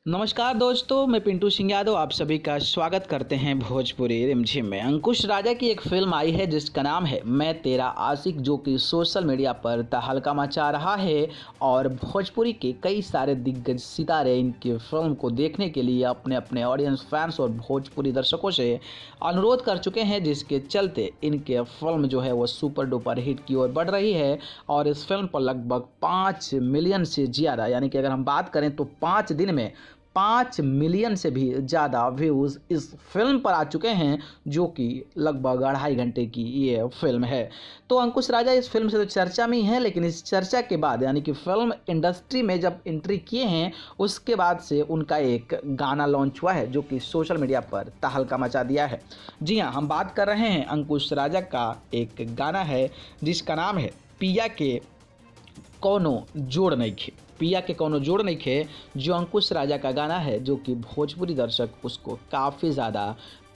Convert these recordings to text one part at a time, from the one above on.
नमस्कार दोस्तों, मैं पिंटू सिंह यादव आप सभी का स्वागत करते हैं भोजपुरी रिमझिम में। अंकुश राजा की एक फिल्म आई है जिसका नाम है मैं तेरा आशिक, जो कि सोशल मीडिया पर तहलका मचा रहा है और भोजपुरी के कई सारे दिग्गज सितारे इनकी फिल्म को देखने के लिए अपने अपने ऑडियंस, फैंस और भोजपुरी दर्शकों से अनुरोध कर चुके हैं, जिसके चलते इनके फिल्म जो है वो सुपर डुपर हिट की ओर बढ़ रही है। और इस फिल्म पर लगभग 5 मिलियन से ज़्यादा, यानी कि अगर हम बात करें तो 5 दिन में 5 मिलियन से भी ज़्यादा व्यूज़ इस फिल्म पर आ चुके हैं, जो कि लगभग 2.5 घंटे की ये फिल्म है। तो अंकुश राजा इस फिल्म से तो चर्चा में ही है, लेकिन इस चर्चा के बाद यानी कि फिल्म इंडस्ट्री में जब एंट्री किए हैं, उसके बाद से उनका एक गाना लॉन्च हुआ है जो कि सोशल मीडिया पर तहलका मचा दिया है। जी हाँ, हम बात कर रहे हैं अंकुश राजा का एक गाना है जिसका नाम है पिया के कौनो जोड़ नइखे। पिया के कौनो जोड़ नइखे, जो अंकुश राजा का गाना है, जो कि भोजपुरी दर्शक उसको काफ़ी ज़्यादा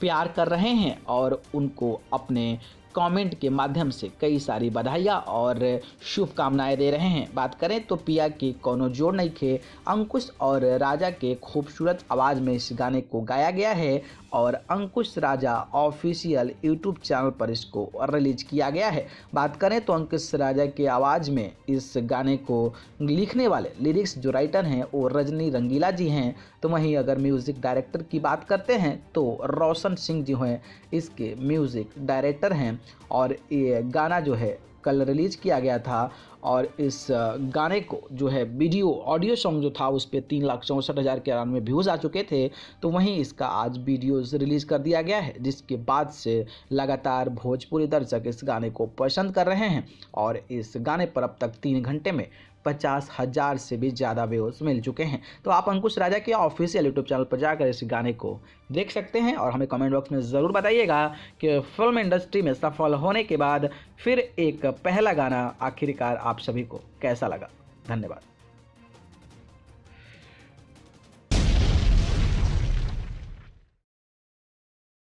प्यार कर रहे हैं और उनको अपने कमेंट के माध्यम से कई सारी बधाइयाँ और शुभकामनाएं दे रहे हैं। बात करें तो पिया की कौनो जोड़ नइखे अंकुश और राजा के खूबसूरत आवाज़ में इस गाने को गाया गया है और अंकुश राजा ऑफिशियल यूट्यूब चैनल पर इसको रिलीज किया गया है। बात करें तो अंकुश राजा की आवाज़ में इस गाने को लिखने वाले लिरिक्स जो राइटर हैं वो रजनी रंगीला जी हैं। तो वहीं अगर म्यूज़िक डायरेक्टर की बात करते हैं तो रोशन सिंह जी हैं, इसके म्यूज़िक डायरेक्टर हैं। और ये गाना जो है कल रिलीज़ किया गया था और इस गाने को जो है वीडियो ऑडियो सॉन्ग जो था उस पे 3,64,093 व्यूज़ आ चुके थे। तो वहीं इसका आज वीडियोज़ रिलीज़ कर दिया गया है, जिसके बाद से लगातार भोजपुरी दर्शक इस गाने को पसंद कर रहे हैं और इस गाने पर अब तक 3 घंटे में 50,000 से भी ज़्यादा व्यूज़ मिल चुके हैं। तो आप अंकुश राजा के ऑफिशियल यूट्यूब चैनल पर जाकर इस गाने को देख सकते हैं और हमें कमेंट बॉक्स में ज़रूर बताइएगा कि फिल्म इंडस्ट्री में सफल होने के बाद फिर एक पहला गाना आखिरकार आप सभी को कैसा लगा। धन्यवाद।